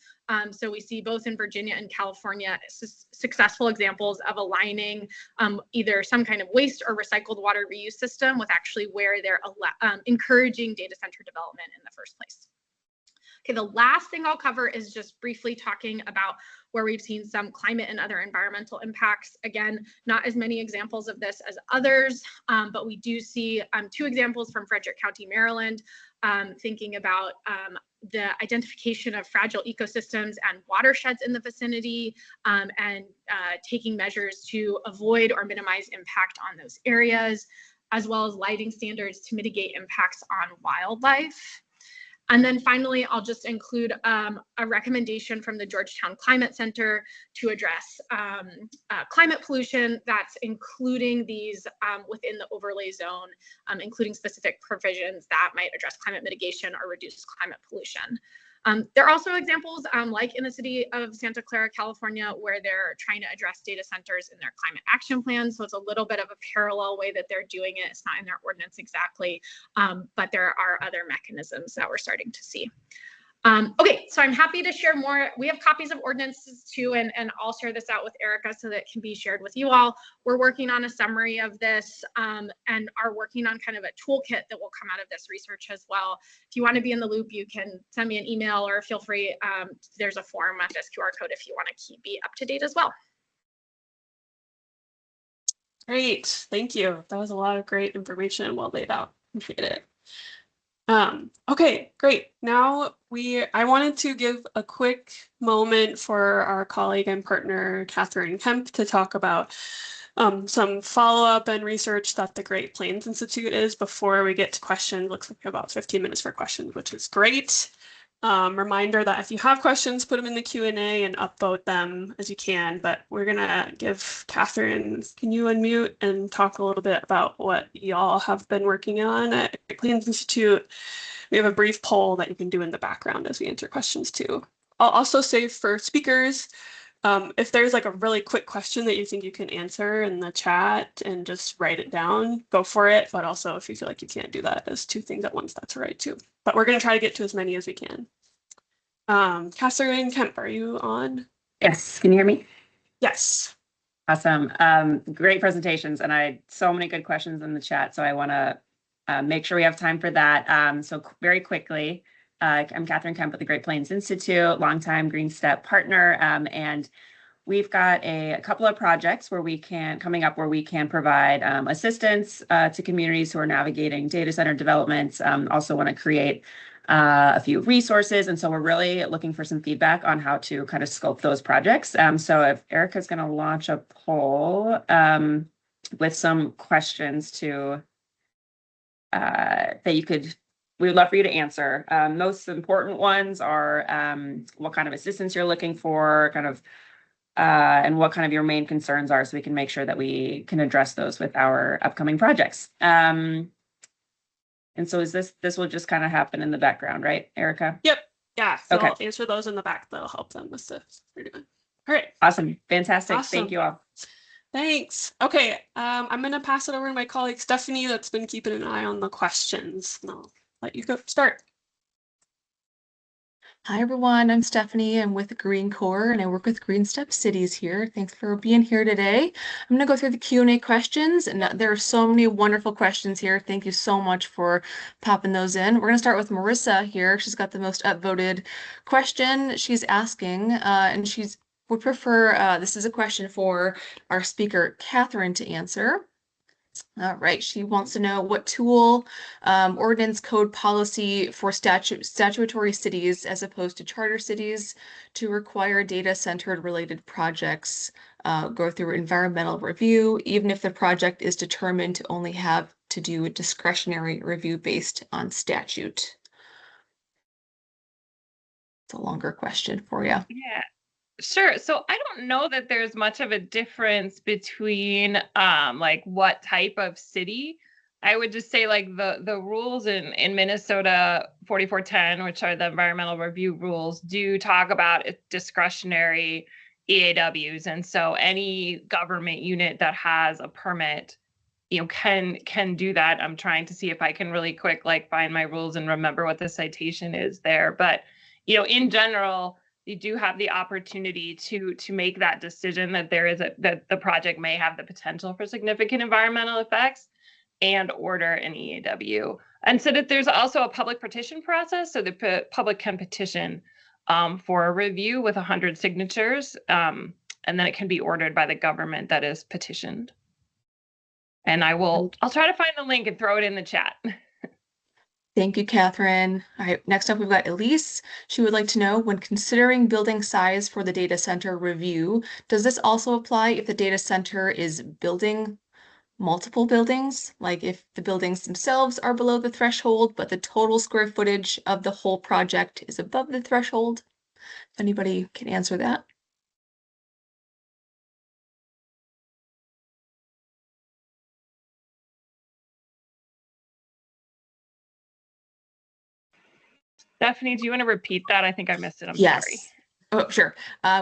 So we see both in Virginia and California successful examples of aligning either some kind of waste or recycled water reuse system with actually where they're encouraging data center development in the first place. Okay, the last thing I'll cover is just briefly talking about where we've seen some climate and other environmental impacts. Again, not as many examples of this as others, but we do see 2 examples from Frederick County, Maryland, thinking about the identification of fragile ecosystems and watersheds in the vicinity, and taking measures to avoid or minimize impact on those areas, as well as lighting standards to mitigate impacts on wildlife. And then finally, I'll just include a recommendation from the Georgetown Climate Center to address climate pollution that's including these within the overlay zone, including specific provisions that might address climate mitigation or reduce climate pollution. There are also examples like in the city of Santa Clara, California, where they're trying to address data centers in their climate action plan. So it's a little bit of a parallel way that they're doing it. It's not in their ordinance exactly, but there are other mechanisms that we're starting to see. Okay, so I'm happy to share more. We have copies of ordinances too, and I'll share this out with Erica so that it can be shared with you all. We're working on a summary of this and are working on kind of a toolkit that will come out of this research as well. If you want to be in the loop, you can send me an email or feel free. There's a form at this QR code if you want to be up to date as well. Great, thank you. That was a lot of great information, well laid out. Appreciate it. Okay, great. Now I wanted to give a quick moment for our colleague and partner, Catherine Kemp, to talk about some follow-up and research that the Great Plains Institute is before we get to questions. Looks like about 15 minutes for questions, which is great. Reminder that if you have questions, put them in the Q&A and upvote them as you can, but we're gonna give Catherine, can you unmute and talk a little bit about what y'all have been working on at Great Plains Institute? We have a brief poll that you can do in the background as we answer questions too. I'll also say for speakers, if there's like a really quick question that you think you can answer in the chat and just write it down, go for it. But also if you feel like you can't do that as two things at once, that's all right too. But we're going to try to get to as many as we can. Catherine Kemp, are you on? Yes, can you hear me? Yes. Awesome. Great presentations, and I had so many good questions in the chat, so I want to make sure we have time for that. So very quickly, I'm Catherine Kemp with the Great Plains Institute, longtime Green Step partner, and we've got a couple of projects where we can provide assistance to communities who are navigating data center developments. Also want to create a few resources, and so we're really looking for some feedback on how to kind of scope those projects. So if Erica's going to launch a poll with some questions to that we would love for you to answer. Most important ones are what kind of assistance you're looking for, kind of, and what kind of your main concerns are, so we can make sure that we can address those with our upcoming projects. And so this will just kind of happen in the background, right, Erica? Yep. Yeah. So Okay. I'll answer those in the back. That'll help them with the we're doing. All right. Awesome. Fantastic. Awesome. Thank you all. Thanks. Okay, I'm going to pass it over to my colleague Stephanie that's been keeping an eye on the questions. And I'll let you go start. Hi everyone, I'm Stephanie. I'm with Green Corps and I work with Green Step Cities here. Thanks for being here today. I'm going to go through the Q&A questions, and there are so many wonderful questions here. Thank you so much for popping those in. We're going to start with Marissa here. She's got the most upvoted question. She's asking, and would prefer, this is a question for our speaker, Catherine, to answer. All right, she wants to know what tool, ordinance code policy for statutory cities as opposed to charter cities to require data-centered related projects go through environmental review, even if the project is determined to only have to do a discretionary review based on statute. It's a longer question for you. Yeah. Sure. So I don't know that there's much of a difference between like what type of city. I would just say like the rules in Minnesota 4410, which are the environmental review rules, do talk about discretionary EAWs. And so any government unit that has a permit, can do that. I'm trying to see if I can really quick find my rules and remember what the citation is there. But in general, you do have the opportunity to make that decision that that the project may have the potential for significant environmental effects and order an EAW. And so that there's also a public petition process. So the public can petition for a review with 100 signatures, and then it can be ordered by the government that is petitioned. And I'll try to find the link and throw it in the chat. Thank you, Catherine. All right, next up we've got Elise. She would like to know, when considering building size for the data center review, does this also apply if the data center is building multiple buildings? Like if the buildings themselves are below the threshold, but the total square footage of the whole project is above the threshold? If anybody can answer that. Stephanie, do you want to repeat that? I think I missed it. I'm Yes. sorry. Oh, sure.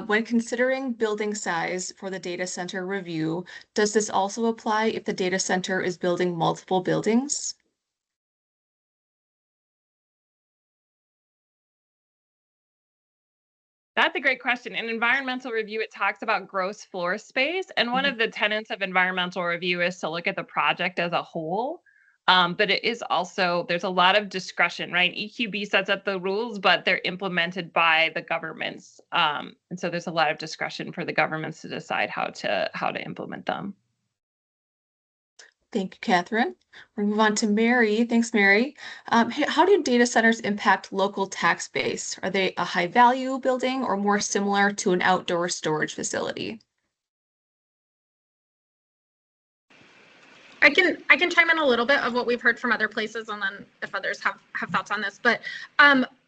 When considering building size for the data center review, does this also apply if the data center is building multiple buildings? That's a great question. In environmental review, it talks about gross floor space. And one of the tenets of environmental review is to look at the project as a whole. But it is also, there's a lot of discretion, right? EQB sets up the rules, but they're implemented by the governments. And so there's a lot of discretion for the governments to decide how to implement them. Thank you, Catherine. We're gonna move on to Mary. Thanks, Mary. How do data centers impact local tax base? Are they a high value building or more similar to an outdoor storage facility? I can chime in a little bit of what we've heard from other places, and then if others have thoughts on this. But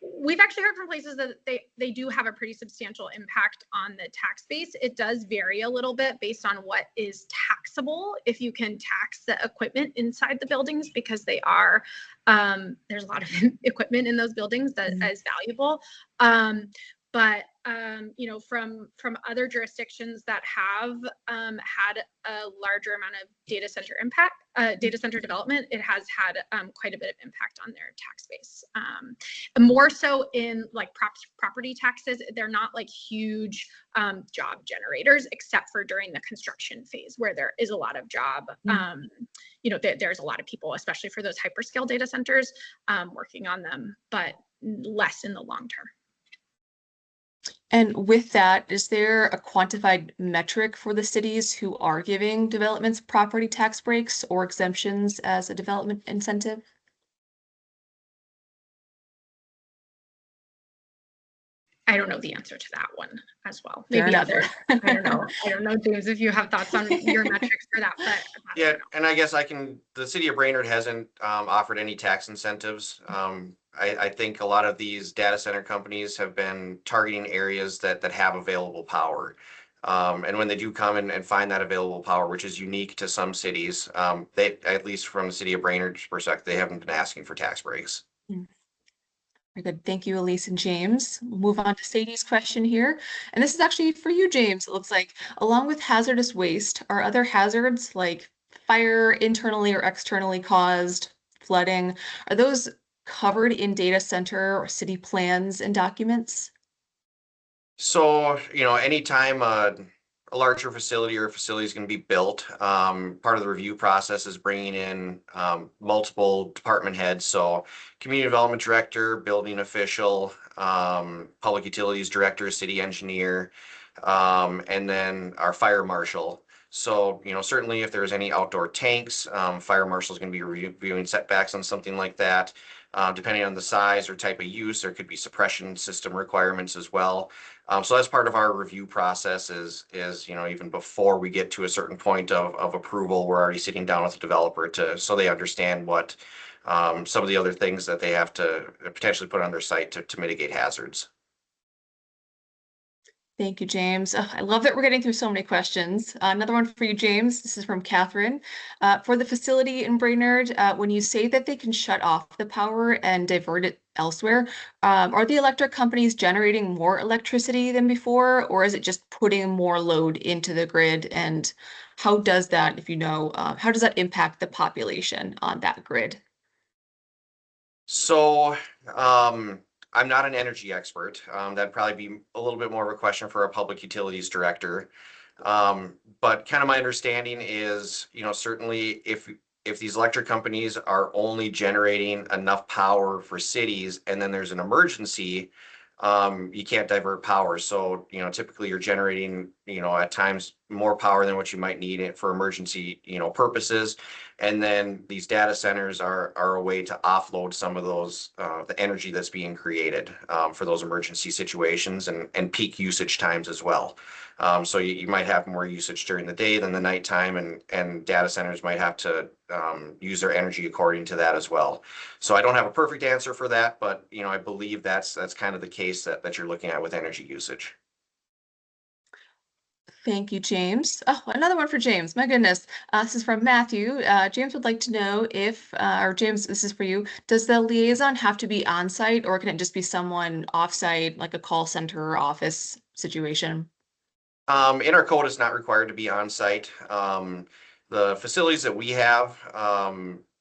we've actually heard from places that they do have a pretty substantial impact on the tax base. It does vary a little bit based on what is taxable. If you can tax the equipment inside the buildings, because they are there's a lot of equipment in those buildings that is valuable. But you know, from other jurisdictions that have had a larger amount of data center impact, data center development, it has had quite a bit of impact on their tax base. More so in like property taxes, they're not like huge job generators, except for during the construction phase where there is a lot of job. You know, there's a lot of people, especially for those hyperscale data centers, working on them, but less in the long term. And with that, is there a quantified metric for the cities who are giving developments property tax breaks or exemptions as a development incentive? I don't know the answer to that one as well. Fair Maybe enough. others. I don't know. I don't know, James, if you have thoughts on your metrics for that, but Yeah, and I guess the city of Brainerd hasn't offered any tax incentives. I think a lot of these data center companies have been targeting areas that have available power. And when they do come and find that available power, which is unique to some cities, they, at least from the city of Brainerd's perspective, they haven't been asking for tax breaks. Very good. Thank you, Elise and James. We'll move on to Sadie's question here. And this is actually for you, James. It looks like, along with hazardous waste, are other hazards like fire internally or externally caused, flooding, are those covered in data center or city plans and documents? So, you know, anytime a larger facility or a facility is going to be built, part of the review process is bringing in multiple department heads. So community development director, building official, public utilities director, city engineer, and then our fire marshal. So, you know, certainly if there's any outdoor tanks, fire marshal is going to be reviewing setbacks on something like that. Depending on the size or type of use, there could be suppression system requirements as well. So that's part of our review process is, you know, even before we get to a certain point of approval, we're already sitting down with the developer so they understand what some of the other things that they have to potentially put on their site to mitigate hazards. Thank you, James. I love that we're getting through so many questions. Another one for you, James. This is from Catherine. For the facility in Brainerd, when you say that they can shut off the power and divert it elsewhere, are the electric companies generating more electricity than before, or is it just putting more load into the grid? And how does that, if you know, how does that impact the population on that grid? So, I'm not an energy expert. That'd probably be a little bit more of a question for a public utilities director. But kind of my understanding is, you know, certainly if these electric companies are only generating enough power for cities and then there's an emergency, you can't divert power. So, you know, typically you're generating, you know, at times more power than what you might need it for emergency, you know, purposes. And then these data centers are a way to offload some of those, the energy that's being created for those emergency situations and peak usage times as well. So you might have more usage during the day than the nighttime, and data centers might have to use their energy according to that as well. So I don't have a perfect answer for that, but you know, I believe that's kind of the case that you're looking at with energy usage. Thank you, James. Oh, another one for James. My goodness. This is from Matthew. James would like to know if, or James, this is for you. Does the liaison have to be on site or can it just be someone off site, like a call center or office situation? In our code, it's not required to be on site. The facilities that we have,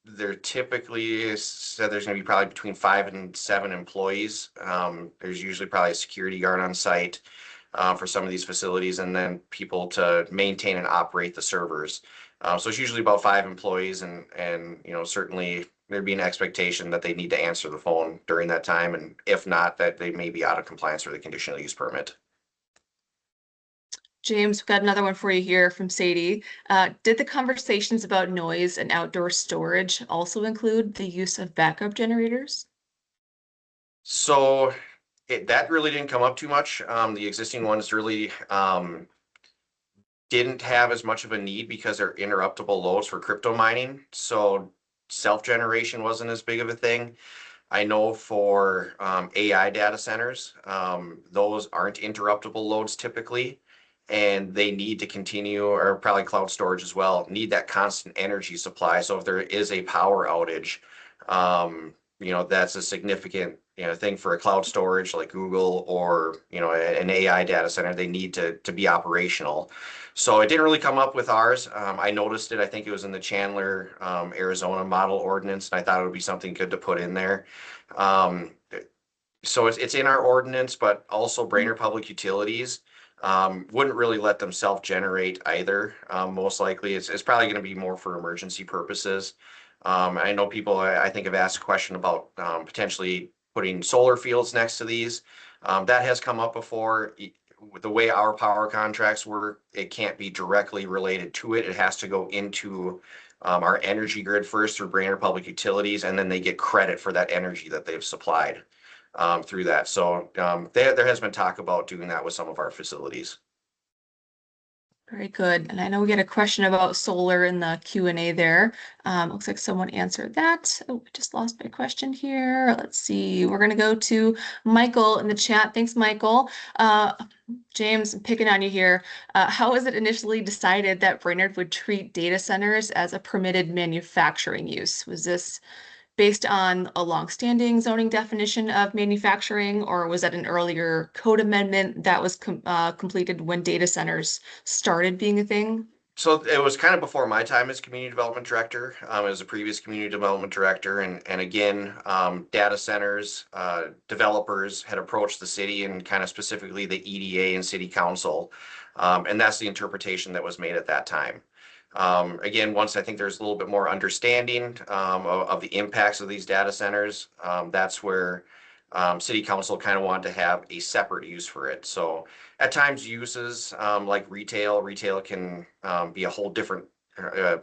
they're typically said there's going to be probably between 5 and 7 employees. There's usually probably a security guard on site for some of these facilities, and then people to maintain and operate the servers. So it's usually about 5 employees, and certainly there'd be an expectation that they need to answer the phone during that time, and if not, that they may be out of compliance with the conditional use permit. James, we've got another one for you here from Sadie. Did the conversations about noise and outdoor storage also include the use of backup generators? So that really didn't come up too much. The existing ones really didn't have as much of a need because they're interruptible loads for crypto mining. So self-generation wasn't as big of a thing. I know for AI data centers, those aren't interruptible loads typically, and they need to continue, or probably cloud storage as well, need that constant energy supply. So if there is a power outage, that's a significant thing for a cloud storage like Google or an AI data center. They need to be operational. So it didn't really come up with ours. I noticed it. I think it was in the Chandler, Arizona model ordinance, and I thought it would be something good to put in there. So it's in our ordinance, but also Brainerd Public Utilities wouldn't really let them self-generate either. Most likely, it's probably going to be more for emergency purposes. I know people, I think, have asked a question about potentially putting solar fields next to these. That has come up before. The way our power contracts work, it can't be directly related to it. It has to go into our energy grid first through Brainerd Public Utilities, and then they get credit for that energy that they've supplied through that. So there has been talk about doing that with some of our facilities. Very good. And I know we get a question about solar in the Q&A there. Looks like someone answered that. Oh, I just lost my question here. Let's see. We're going to go to Michael in the chat. Thanks, Michael. James, I'm picking on you here. How was it initially decided that Brainerd would treat data centers as a permitted manufacturing use? Was this based on a longstanding zoning definition of manufacturing, or was that an earlier code amendment that was completed when data centers started being a thing? So it was kind of before my time as community development director. As a previous community development director, and again, data centers, developers had approached the city and kind of specifically the EDA and city council, and that's the interpretation that was made at that time. Again, once I think there's a little bit more understanding of the impacts of these data centers, that's where city council kind of wanted to have a separate use for it. So at times uses like retail can be a whole different,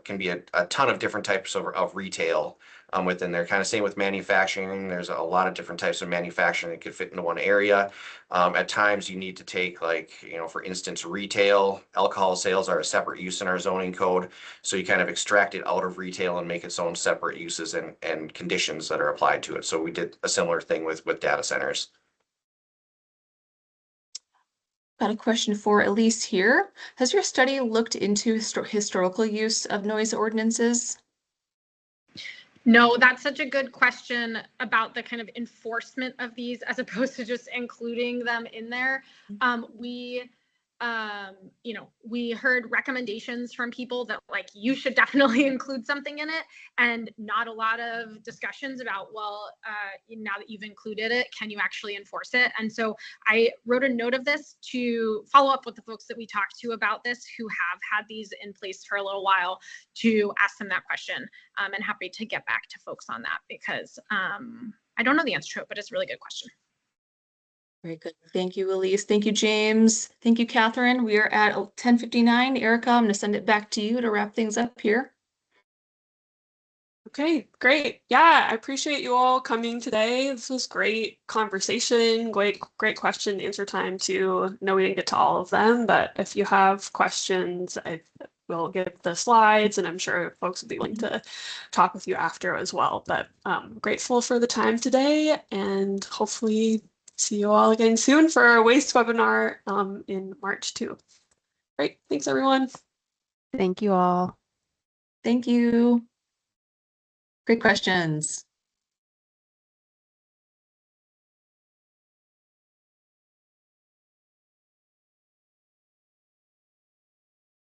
can be a ton of different types of retail within there. Kind of same with manufacturing. There's a lot of different types of manufacturing that could fit into one area. At times you need to take, like, for instance, retail, alcohol sales are a separate use in our zoning code. So you kind of extract it out of retail and make its own separate uses and conditions that are applied to it. So we did a similar thing with data centers. Got a question for Elise here. Has your study looked into historical use of noise ordinances? No, that's such a good question about the kind of enforcement of these as opposed to just including them in there. We heard recommendations from people that, like, you should definitely include something in it, and not a lot of discussions about, well, now that you've included it, can you actually enforce it? And so I wrote a note of this to follow up with the folks that we talked to about this who have had these in place for a little while, to ask them that question. And happy to get back to folks on that because I don't know the answer to it, but it's a really good question. Very good. Thank you, Elise. Thank you, James. Thank you, Catherine. We are at 10:59. Erica, I'm going to send it back to you to wrap things up here. Okay, great. Yeah, I appreciate you all coming today. This was great conversation, great question answer time too. No, we didn't get to all of them, but if you have questions, I will give the slides, and I'm sure folks will be willing to talk with you after as well. But grateful for the time today, and hopefully see you all again soon for our waste webinar in March too. Great. Thanks, everyone. Thank you all. Thank you. Great questions.